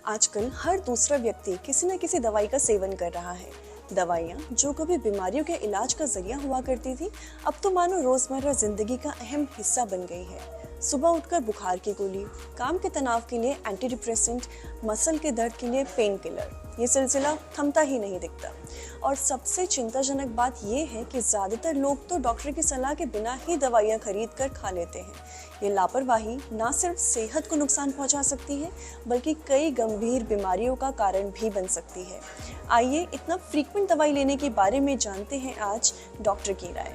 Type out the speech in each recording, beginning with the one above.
आजकल हर दूसरा व्यक्ति किसी न किसी दवाई का सेवन कर रहा है। दवाइयाँ जो कभी बीमारियों के इलाज का जरिया हुआ करती थी, अब तो मानो रोजमर्रा जिंदगी का अहम हिस्सा बन गई है। सुबह उठकर बुखार की गोली, काम के तनाव के लिए एंटी डिप्रेसेंट, मसल के दर्द के लिए पेन किलर, ये सिलसिला थमता ही नहीं दिखता। और सबसे चिंताजनक बात यह है कि ज्यादातर लोग तो डॉक्टर की सलाह के बिना ही दवाइयाँ खरीद कर खा लेते हैं। ये लापरवाही न सिर्फ सेहत को नुकसान पहुंचा सकती है, बल्कि कई गंभीर बीमारियों का कारण भी बन सकती है। आइए इतना फ्रीक्वेंट दवाई लेने के बारे में जानते हैं आज डॉक्टर की राय।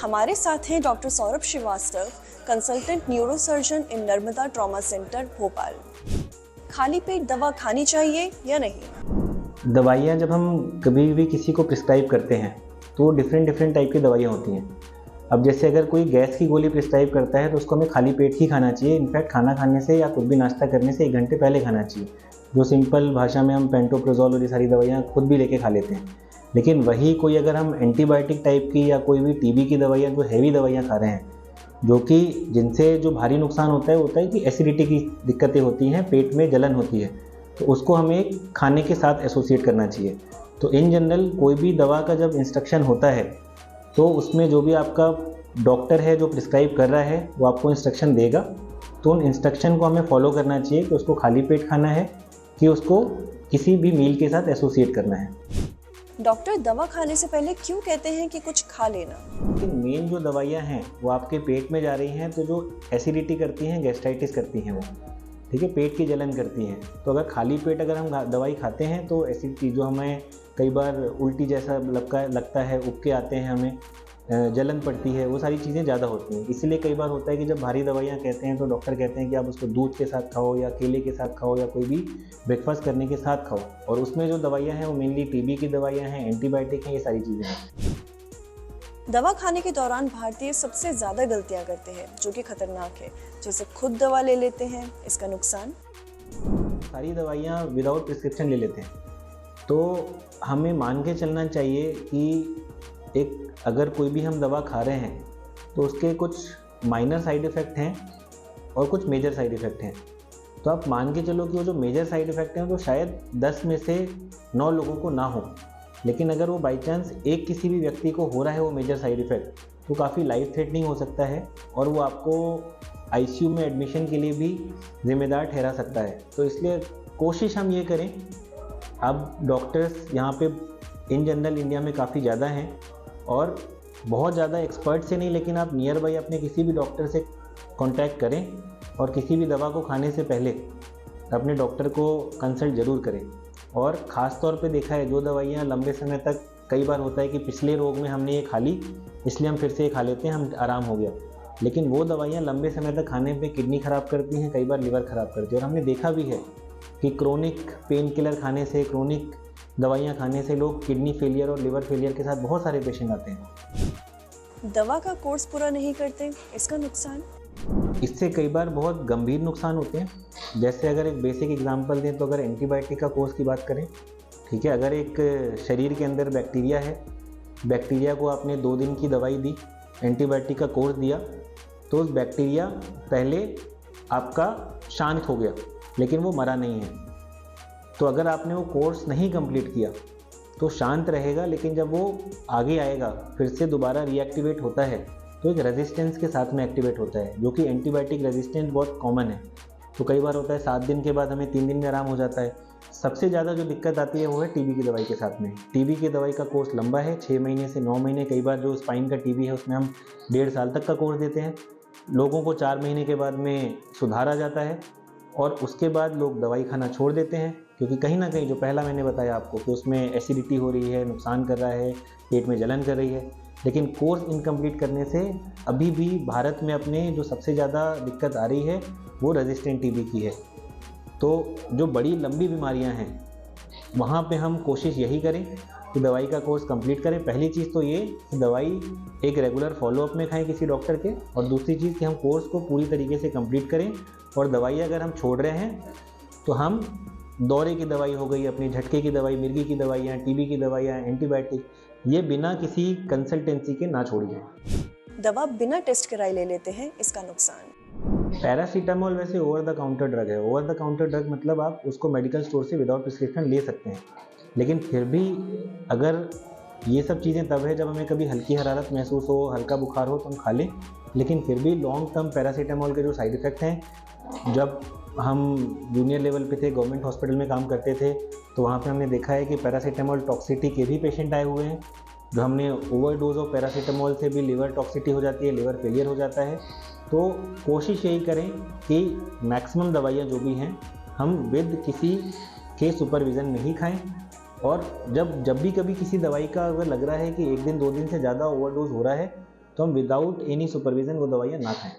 हमारे साथ हैं doctor Saurabh Srivastava, consultant neurosurgeon in Narmada trauma centre Bhopal. खाली पेट दवा खानी चाहिए या नहीं? दवाइयाँ जब हम कभी भी किसी को प्रिस्क्राइब करते हैं तो डिफरेंट टाइप की दवाइयाँ होती हैं। अब जैसे अगर कोई गैस की गोली प्रिस्क्राइब करता है तो उसको हमें खाली पेट ही खाना चाहिए। इनफैक्ट खाना खाने से या कुछ भी नाश्ता करने से 1 घंटे पहले खाना चाहिए। जो सिंपल भाषा में हम पेंटोप्रोजोल और ये सारी दवाइयाँ खुद भी लेके खा लेते हैं। लेकिन वही कोई अगर हम एंटीबायोटिक टाइप की या कोई भी टीबी की दवाइयाँ, जो हैवी दवाइयाँ खा रहे हैं, जो कि जिनसे जो भारी नुकसान होता है कि एसिडिटी की दिक्कतें होती हैं, पेट में जलन होती है, तो उसको हमें खाने के साथ एसोसिएट करना चाहिए। तो इन जनरल कोई भी दवा का जब इंस्ट्रक्शन होता है तो उसमें जो भी आपका डॉक्टर है जो प्रिस्क्राइब कर रहा है वो आपको इंस्ट्रक्शन देगा, तो उन इंस्ट्रक्शन को हमें फॉलो करना चाहिए कि उसको खाली पेट खाना है कि उसको किसी भी मील के साथ एसोसिएट करना है। डॉक्टर दवा खाने से पहले क्यों कहते हैं कि कुछ खा लेना? लेकिन मेन जो दवाइयाँ हैं वो आपके पेट में जा रही हैं, तो जो एसिडिटी करती हैं, गैस्ट्राइटिस करती हैं वो, ठीक है, पेट की जलन करती हैं। तो अगर खाली पेट अगर हम दवाई खाते हैं तो एसिडिटी, जो हमें कई बार उल्टी जैसा लगता है, उबके आते हैं, हमें जलन पड़ती है, वो सारी चीज़ें ज़्यादा होती हैं। इसलिए कई बार होता है कि जब भारी दवाइयाँ कहते हैं तो डॉक्टर कहते हैं कि आप उसको दूध के साथ खाओ या केले के साथ खाओ या कोई भी ब्रेकफास्ट करने के साथ खाओ। और उसमें जो दवाइयाँ हैं वो मेनली टीबी की दवाइयाँ हैं, एंटीबायोटिक हैं, ये सारी चीज़ें हैं। दवा खाने के दौरान भारतीय सबसे ज़्यादा गलतियां करते हैं, जो कि खतरनाक है, जैसे खुद दवा ले लेते हैं। इसका नुकसान? सारी दवाइयाँ विदाउट प्रिस्क्रिप्शन ले लेते हैं, तो हमें मान के चलना चाहिए कि अगर कोई भी हम दवा खा रहे हैं तो उसके कुछ माइनर साइड इफ़ेक्ट हैं और कुछ मेजर साइड इफ़ेक्ट हैं। तो आप मान के चलो कि वो जो मेजर साइड इफ़ेक्ट हैं तो शायद 10 में से 9 लोगों को ना हो। लेकिन अगर वो बाई चांस एक किसी भी व्यक्ति को हो रहा है वो मेजर साइड इफ़ेक्ट, तो काफ़ी लाइफ थ्रेटनिंग हो सकता है और वो आपको आईसीयू में एडमिशन के लिए भी जिम्मेदार ठहरा सकता है। तो इसलिए कोशिश हम ये करें, अब डॉक्टर्स यहाँ पे इन जनरल इंडिया में काफ़ी ज़्यादा हैं और बहुत ज़्यादा एक्सपर्ट से नहीं, लेकिन आप नियर बाई अपने किसी भी डॉक्टर से कांटेक्ट करें और किसी भी दवा को खाने से पहले अपने डॉक्टर को कंसल्ट ज़रूर करें। और ख़ास तौर पे देखा है जो दवाइयाँ लंबे समय तक, कई बार होता है कि पिछले रोग में हमने ये खा ली इसलिए हम फिर से ये खा लेते हैं, हम आराम हो गया, लेकिन वो दवाइयाँ लंबे समय तक खाने पे किडनी ख़राब करती हैं, कई बार लिवर ख़राब करती है। और हमने देखा भी है कि क्रोनिक पेन किलर खाने से, क्रोनिक दवाइयाँ खाने से लोग किडनी फेलियर और लिवर फेलियर के साथ बहुत सारे पेशेंट आते हैं। दवा का कोर्स पूरा नहीं करते, इसका नुकसान? इससे कई बार बहुत गंभीर नुकसान होते हैं। जैसे अगर एक बेसिक एग्जांपल दें तो अगर एंटीबायोटिक का कोर्स की बात करें, ठीक है, अगर एक शरीर के अंदर बैक्टीरिया है, बैक्टीरिया को आपने 2 दिन की दवाई दी, एंटीबायोटिक का कोर्स दिया, तो उस बैक्टीरिया पहले आपका शांत हो गया लेकिन वो मरा नहीं है। तो अगर आपने वो कोर्स नहीं कंप्लीट किया तो शांत रहेगा, लेकिन जब वो आगे आएगा फिर से दोबारा रीएक्टिवेट होता है तो एक रेजिस्टेंस के साथ में एक्टिवेट होता है, जो कि एंटीबायोटिक रेजिस्टेंस बहुत कॉमन है। तो कई बार होता है 7 दिन के बाद हमें 3 दिन में आराम हो जाता है। सबसे ज़्यादा जो दिक्कत आती है वो है टीबी की दवाई के साथ में। टीबी की दवाई का कोर्स लंबा है, 6 महीने से 9 महीने, कई बार जो स्पाइन का टीबी है उसमें हम 1.5 साल तक का कोर्स देते हैं। लोगों को 4 महीने के बाद में सुधार आ जाता है और उसके बाद लोग दवाई खाना छोड़ देते हैं, क्योंकि कहीं ना कहीं जो पहला मैंने बताया आपको कि उसमें एसिडिटी हो रही है, नुकसान कर रहा है, पेट में जलन कर रही है। लेकिन कोर्स इनकम्प्लीट करने से अभी भी भारत में अपने जो सबसे ज़्यादा दिक्कत आ रही है वो रेजिस्टेंट टीबी की है। तो जो बड़ी लंबी बीमारियां हैं वहाँ पे हम कोशिश यही करें कि दवाई का कोर्स कंप्लीट करें। पहली चीज़ तो ये कि दवाई एक रेगुलर फॉलोअप में खाएं किसी डॉक्टर के, और दूसरी चीज़ कि हम कोर्स को पूरी तरीके से कंप्लीट करें। और दवाई अगर हम छोड़ रहे हैं तो हम दौरे की दवाई हो गई, अपनी झटके की दवाई, मिर्गी की दवाइयाँ, टीबी की दवाइयाँ, एंटीबायोटिक, ये बिना किसी कंसल्टेंसी के ना छोड़िए। दवा बिना टेस्ट कराए ले लेते हैं, इसका नुकसान? पैरासीटामोल वैसे ओवर द काउंटर ड्रग है। ओवर द काउंटर ड्रग मतलब आप उसको मेडिकल स्टोर से विदाउट प्रिस्क्रिप्शन ले सकते हैं, लेकिन फिर भी अगर ये सब चीज़ें तब है जब हमें कभी हल्की हरारत महसूस हो, हल्का बुखार हो तो हम खा लें। लेकिन फिर भी लॉन्ग टर्म पैरासीटामोल के जो साइड इफ़ेक्ट हैं, जब हम जूनियर लेवल पे थे, गवर्नमेंट हॉस्पिटल में काम करते थे, तो वहाँ पे हमने देखा है कि पैरासीटामोल टॉक्सिसिटी के भी पेशेंट आए हुए हैं। जो हमने ओवरडोज ऑफ पैरासीटामोल से भी लिवर टॉक्सिसिटी हो जाती है, लिवर फेलियर हो जाता है। तो कोशिश यही करें कि मैक्सिमम दवाइयाँ जो भी हैं हम विद किसी के सुपरविज़न में ही खाएं। और जब भी कभी किसी दवाई का अगर लग रहा है कि 1 दिन 2 दिन से ज़्यादा ओवरडोज हो रहा है, तो हम विदाउट एनी सुपरविज़न वो दवाइयाँ ना खाएं।